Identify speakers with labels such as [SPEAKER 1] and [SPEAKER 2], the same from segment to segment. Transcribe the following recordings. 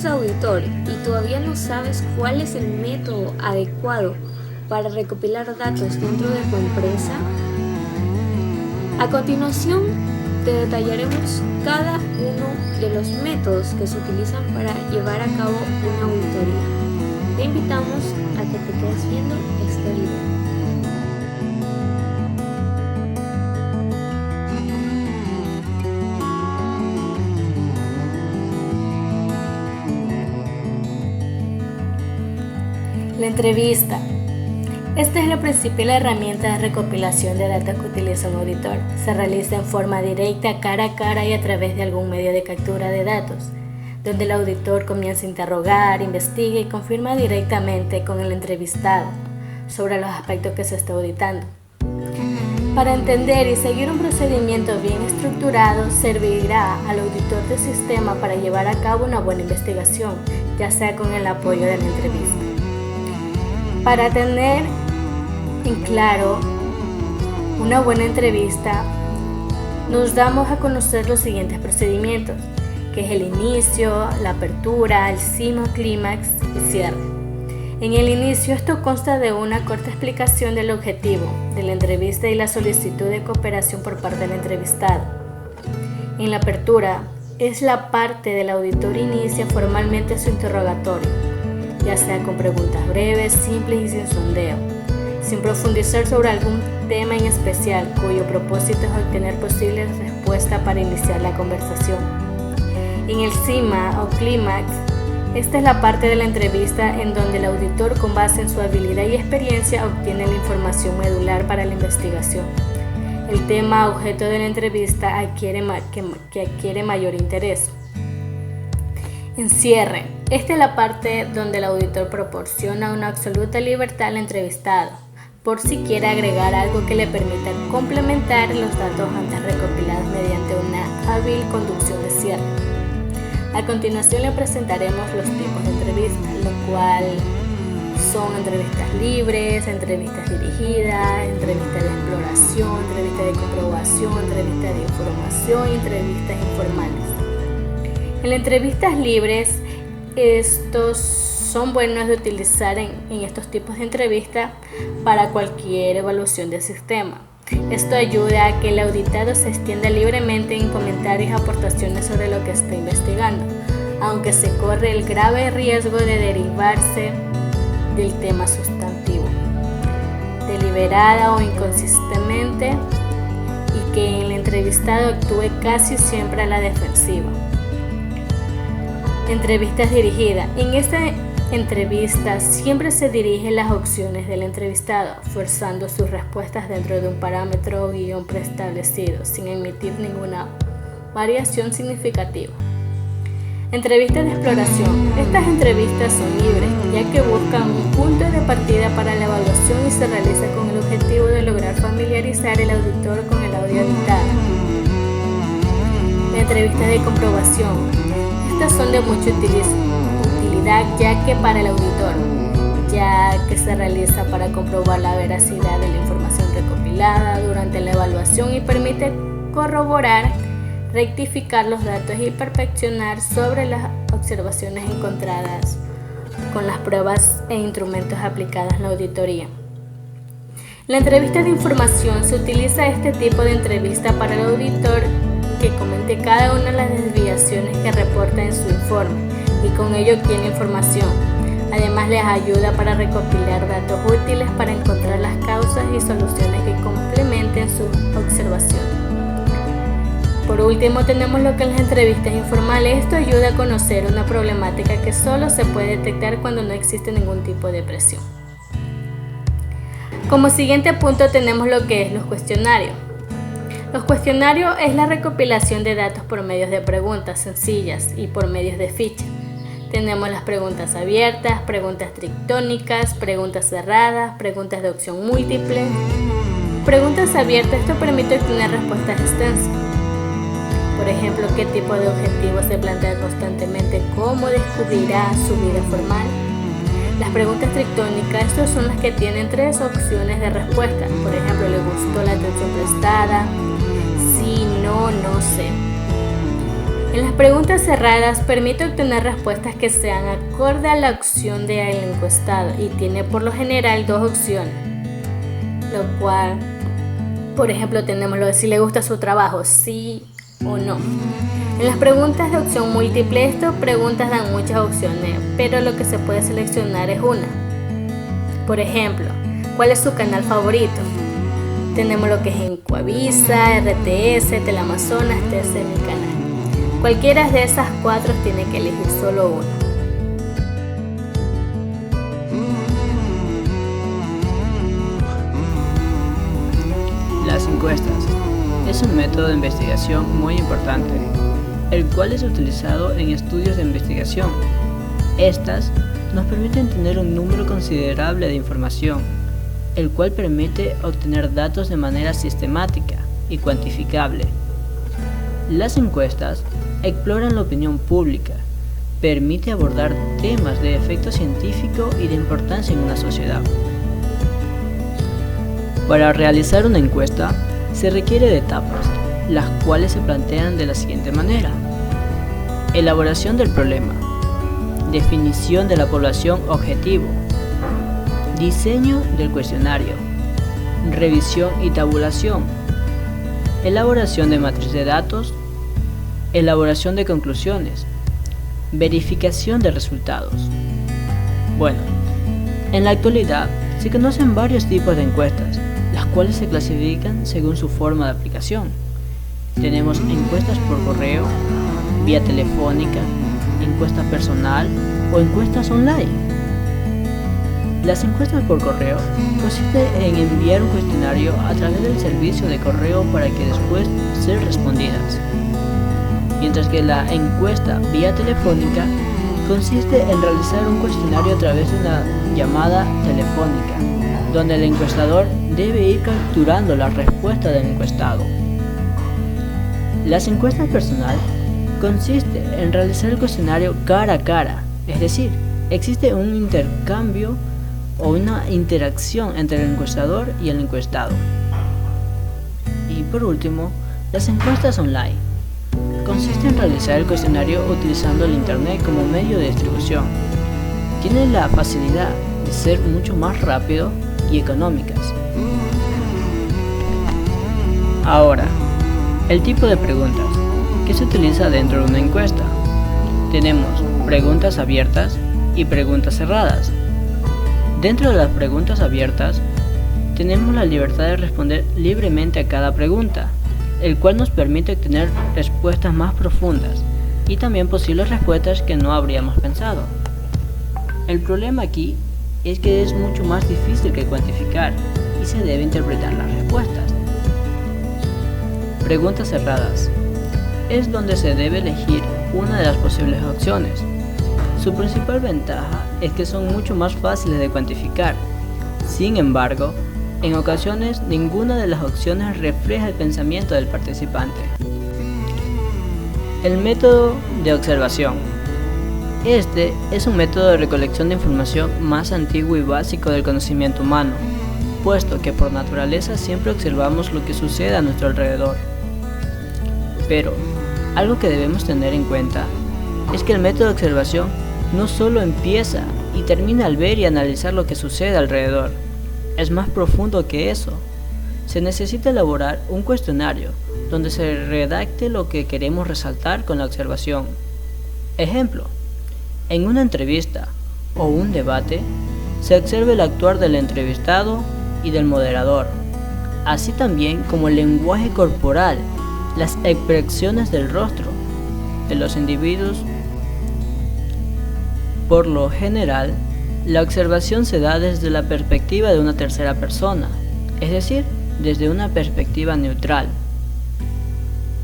[SPEAKER 1] eres auditor y todavía no sabes cuál es el método adecuado para recopilar datos dentro de tu empresa, a continuación te detallaremos cada uno de los métodos que se utilizan para llevar a cabo una auditoría. Te invitamos a que te quedes viendo este video.
[SPEAKER 2] La entrevista. Esta es la principal herramienta de recopilación de datos que utiliza un auditor. Se realiza en forma directa, cara a cara y a través de algún medio de captura de datos, donde el auditor comienza a interrogar, investiga y confirma directamente con el entrevistado sobre los aspectos que se está auditando. Para entender y seguir un procedimiento bien estructurado, servirá al auditor del sistema para llevar a cabo una buena investigación, ya sea con el apoyo de la entrevista. Para tener en claro una buena entrevista, nos damos a conocer los siguientes procedimientos, que es el inicio, la apertura, el cima, clímax y cierre. En el inicio, esto consta de una corta explicación del objetivo de la entrevista y la solicitud de cooperación por parte del entrevistado. En la apertura, es la parte del auditor inicia formalmente su interrogatorio, ya sea con preguntas breves, simples y sin sondeo, sin profundizar sobre algún tema en especial, cuyo propósito es obtener posibles respuestas para iniciar la conversación. En el cima o clímax, esta es la parte de la entrevista en donde el auditor, con base en su habilidad y experiencia, obtiene la información medular para la investigación. El tema objeto de la entrevista que adquiere mayor interés. En cierre, esta es la parte donde el auditor proporciona una absoluta libertad al entrevistado, por si quiere agregar algo que le permita complementar los datos antes recopilados mediante una hábil conducción de cierre. A continuación le presentaremos los tipos de entrevistas, lo cual son entrevistas libres, entrevistas dirigidas, entrevistas de exploración, entrevistas de comprobación, entrevistas de información y entrevistas informales. En las entrevistas libres, estos son buenos de utilizar en estos tipos de entrevistas para cualquier evaluación del sistema. Esto ayuda a que el auditado se extienda libremente en comentarios y aportaciones sobre lo que está investigando, aunque se corre el grave riesgo de derivarse del tema sustantivo, deliberada o inconsistentemente, y que el entrevistado actúe casi siempre a la defensiva. Entrevistas dirigidas. En esta entrevista siempre se dirigen las opciones del entrevistado, forzando sus respuestas dentro de un parámetro o guión preestablecido, sin emitir ninguna variación significativa. Entrevistas de exploración. Estas entrevistas son libres, ya que buscan un punto de partida para la evaluación y se realiza con el objetivo de lograr familiarizar el auditor con el audio auditado. Entrevistas de comprobación. Estas son de mucha utilidad, ya que para el auditor, ya que se realiza para comprobar la veracidad de la información recopilada durante la evaluación y permite corroborar, rectificar los datos y perfeccionar sobre las observaciones encontradas con las pruebas e instrumentos aplicados en la auditoría. La entrevista de información. Se utiliza este tipo de entrevista para el auditor que comente cada una de las desviaciones que reporta en su informe y con ello obtiene información. Además, les ayuda para recopilar datos útiles para encontrar las causas y soluciones que complementen su observación. Por último, tenemos lo que es las entrevistas informales. Esto ayuda a conocer una problemática que solo se puede detectar cuando no existe ningún tipo de presión. Como siguiente punto tenemos lo que es los cuestionarios. Los cuestionarios es la recopilación de datos por medios de preguntas sencillas y por medios de fichas. Tenemos las preguntas abiertas, preguntas trictónicas, preguntas cerradas, preguntas de opción múltiple. Preguntas abiertas, esto permite obtener respuestas extensas. Por ejemplo, qué tipo de objetivos se plantea constantemente, cómo descubrirá su vida formal. Las preguntas trictónicas, estas son las que tienen 3 opciones de respuesta. Por ejemplo, ¿le gustó la atención prestada? Sí, no, no sé. En las preguntas cerradas permite obtener respuestas que sean acorde a la opción del encuestado y tiene por lo general dos opciones, lo cual, por ejemplo, tenemos lo de si le gusta su trabajo, sí o no. En las preguntas de opción múltiple, estas preguntas dan muchas opciones, pero lo que se puede seleccionar es una. Por ejemplo, ¿cuál es su canal favorito? Tenemos lo que es Encuavisa, RTS, Teleamazonas, TC Mi Canal. Cualquiera de esas cuatro tiene que elegir solo uno.
[SPEAKER 3] Las encuestas es un método de investigación muy importante, el cual es utilizado en estudios de investigación. Estas nos permiten tener un número considerable de información, el cual permite obtener datos de manera sistemática y cuantificable. Las encuestas exploran la opinión pública, permite abordar temas de efecto científico y de importancia en una sociedad. Para realizar una encuesta se requiere de etapas, las cuales se plantean de la siguiente manera: elaboración del problema, definición de la población objetivo, diseño del cuestionario, revisión y tabulación, elaboración de matriz de datos, elaboración de conclusiones, verificación de resultados. Bueno, en la actualidad se conocen varios tipos de encuestas, las cuales se clasifican según su forma de aplicación. Tenemos encuestas por correo, vía telefónica, encuesta personal o encuestas online. Las encuestas por correo consisten en enviar un cuestionario a través del servicio de correo para que después sean respondidas. Mientras que la encuesta vía telefónica consiste en realizar un cuestionario a través de una llamada telefónica, donde el encuestador debe ir capturando la respuesta del encuestado. Las encuestas personal consiste en realizar el cuestionario cara a cara, es decir, existe un intercambio o una interacción entre el encuestador y el encuestado. Y por último, las encuestas online consiste en realizar el cuestionario utilizando el internet como medio de distribución. Tienen la facilidad de ser mucho más rápido y económicas. Ahora, el tipo de preguntas que se utiliza dentro de una encuesta. Tenemos preguntas abiertas y preguntas cerradas. Dentro de las preguntas abiertas, tenemos la libertad de responder libremente a cada pregunta, el cual nos permite obtener respuestas más profundas y también posibles respuestas que no habríamos pensado. El problema aquí es que es mucho más difícil que cuantificar y se debe interpretar las respuestas. Preguntas cerradas es donde se debe elegir una de las posibles opciones. Su principal ventaja es que son mucho más fáciles de cuantificar. Sin embargo, en ocasiones ninguna de las opciones refleja el pensamiento del participante. El método de observación. Este es un método de recolección de información más antiguo y básico del conocimiento humano, puesto que por naturaleza siempre observamos lo que sucede a nuestro alrededor. Pero, algo que debemos tener en cuenta es que el método de observación no solo empieza y termina al ver y analizar lo que sucede alrededor. Es más profundo que eso. Se necesita elaborar un cuestionario donde se redacte lo que queremos resaltar con la observación. Ejemplo, en una entrevista o un debate, se observa el actuar del entrevistado y del moderador, así también como el lenguaje corporal, las expresiones del rostro de los individuos. Por lo general, la observación se da desde la perspectiva de una tercera persona, es decir, desde una perspectiva neutral.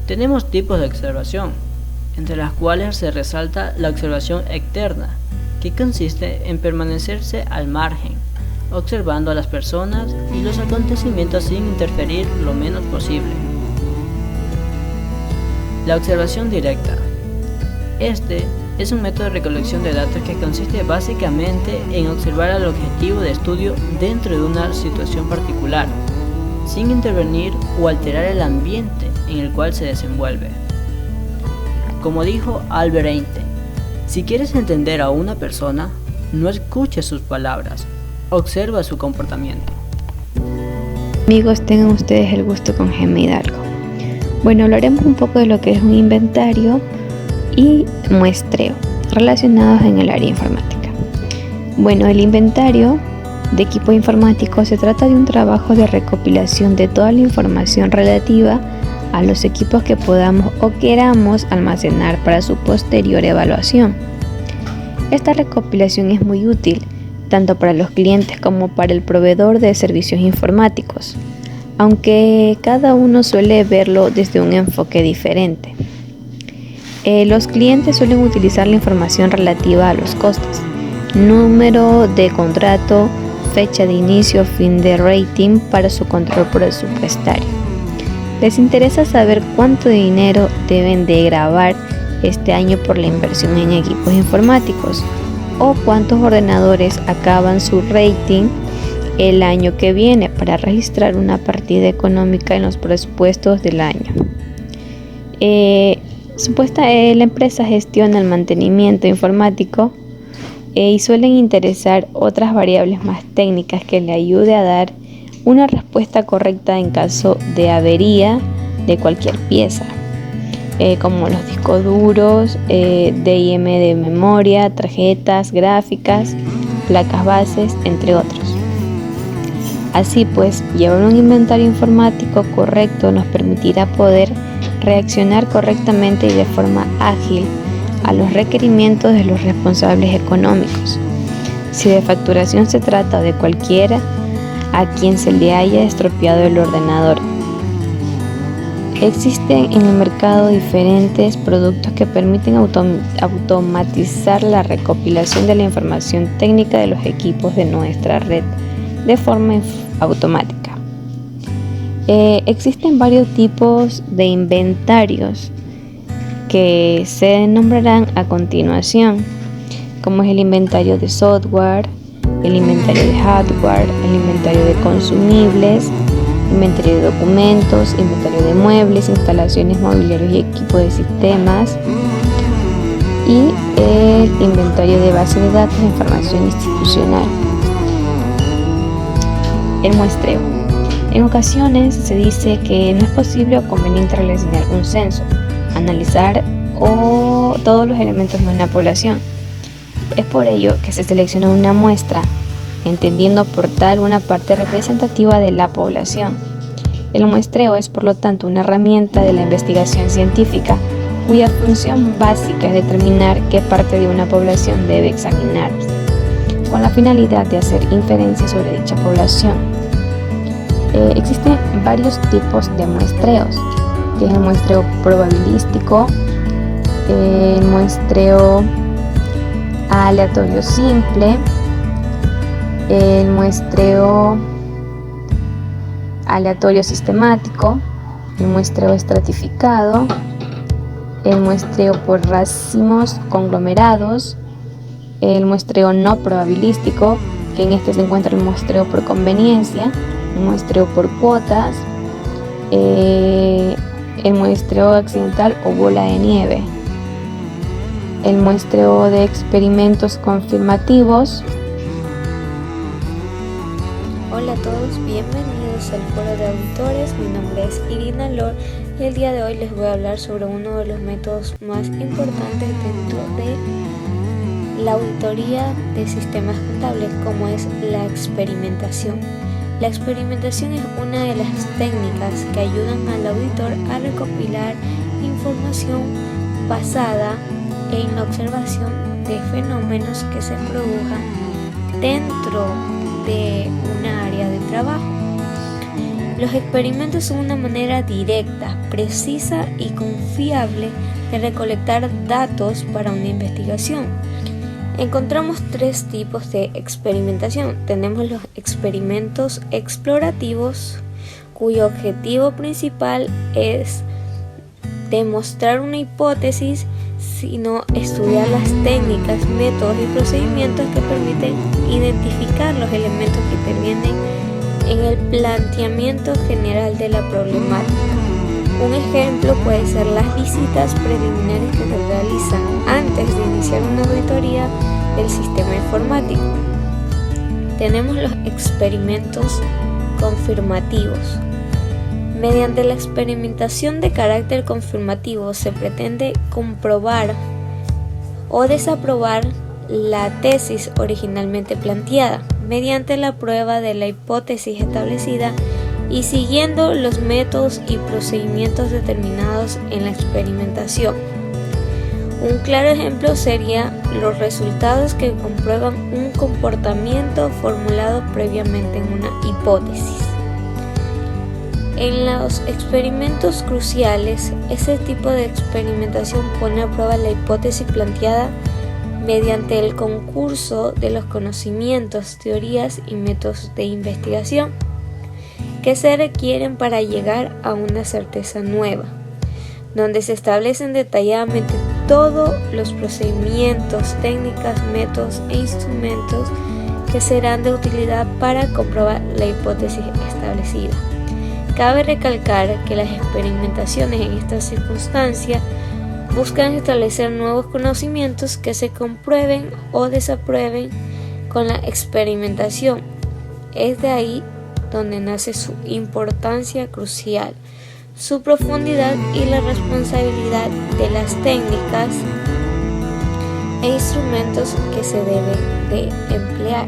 [SPEAKER 3] Tenemos tipos de observación, entre las cuales se resalta la observación externa, que consiste en permanecerse al margen, observando a las personas y los acontecimientos sin interferir lo menos posible. La observación directa. Este es un método de recolección de datos que consiste básicamente en observar al objetivo de estudio dentro de una situación particular, sin intervenir o alterar el ambiente en el cual se desenvuelve. Como dijo Albert Einstein, si quieres entender a una persona, no escuches sus palabras, observa su comportamiento.
[SPEAKER 4] Amigos, tengan ustedes el gusto con Gemma Hidalgo. Bueno, hablaremos un poco de lo que es un inventario y muestreo relacionados en el área informática. Bueno, el inventario de equipo informático se trata de un trabajo de recopilación de toda la información relativa a los equipos que podamos o queramos almacenar para su posterior evaluación. Esta recopilación es muy útil tanto para los clientes como para el proveedor de servicios informáticos, aunque cada uno suele verlo desde un enfoque diferente. Los clientes suelen utilizar la información relativa a los costes, número de contrato, fecha de inicio o fin de rating para su control presupuestario. Les interesa saber cuánto dinero deben de grabar este año por la inversión en equipos informáticos o cuántos ordenadores acaban su rating el año que viene para registrar una partida económica en los presupuestos del año. La empresa gestiona el mantenimiento informático y suelen interesar otras variables más técnicas que le ayude a dar una respuesta correcta en caso de avería de cualquier pieza, como los discos duros, DIM de memoria, tarjetas gráficas, placas bases, entre otros. Así pues, llevar un inventario informático correcto nos permitirá poder reaccionar correctamente y de forma ágil a los requerimientos de los responsables económicos. Si de facturación se trata de cualquiera a quien se le haya estropeado el ordenador. Existen en el mercado diferentes productos que permiten automatizar la recopilación de la información técnica de los equipos de nuestra red de forma automática. Existen varios tipos de inventarios que se nombrarán a continuación, como es el inventario de software, el inventario de hardware, el inventario de consumibles, inventario de documentos, inventario de muebles, instalaciones, mobiliarios y equipo de sistemas, y el inventario de base de datos de información institucional. El muestreo. En ocasiones se dice que no es posible o conveniente realizar un censo, analizar todos los elementos de una población. Es por ello que se selecciona una muestra, entendiendo por tal una parte representativa de la población. El muestreo es, por lo tanto, una herramienta de la investigación científica cuya función básica es determinar qué parte de una población debe examinarse, con la finalidad de hacer inferencias sobre dicha población. Existen varios tipos de muestreos, que es el muestreo probabilístico, el muestreo aleatorio simple, el muestreo aleatorio sistemático, el muestreo estratificado, el muestreo por racimos conglomerados, el muestreo no probabilístico, que en este se encuentra el muestreo por conveniencia, el muestreo por cuotas, el muestreo accidental o bola de nieve, el muestreo de experimentos confirmativos.
[SPEAKER 1] Hola a todos, bienvenidos al foro de auditores. Mi nombre es Irina Lor y el día de hoy les voy a hablar sobre uno de los métodos más importantes dentro de la auditoría de sistemas contables, como es la experimentación. La experimentación es una de las técnicas que ayudan al auditor a recopilar información basada en la observación de fenómenos que se produzcan dentro de una área de trabajo. Los experimentos son una manera directa, precisa y confiable de recolectar datos para una investigación. Encontramos tres tipos de experimentación. Tenemos los experimentos explorativos, cuyo objetivo principal es demostrar una hipótesis, sino estudiar las técnicas, métodos y procedimientos que permiten identificar los elementos que intervienen en el planteamiento general de la problemática. Un ejemplo puede ser las visitas preliminares que se realizan antes de iniciar una auditoría del sistema informático. Tenemos los experimentos confirmativos. Mediante la experimentación de carácter confirmativo se pretende comprobar o desaprobar la tesis originalmente planteada mediante la prueba de la hipótesis establecida y siguiendo los métodos y procedimientos determinados en la experimentación. Un claro ejemplo sería los resultados que comprueban un comportamiento formulado previamente en una hipótesis. En los experimentos cruciales, ese tipo de experimentación pone a prueba la hipótesis planteada mediante el concurso de los conocimientos, teorías y métodos de investigación que se requieren para llegar a una certeza nueva, donde se establecen detalladamente todos los procedimientos, técnicas, métodos e instrumentos que serán de utilidad para comprobar la hipótesis establecida. Cabe recalcar que las experimentaciones en esta circunstancia buscan establecer nuevos conocimientos que se comprueben o desaprueben con la experimentación. Es de ahí donde nace su importancia crucial, su profundidad y la responsabilidad de las técnicas e instrumentos que se deben de emplear.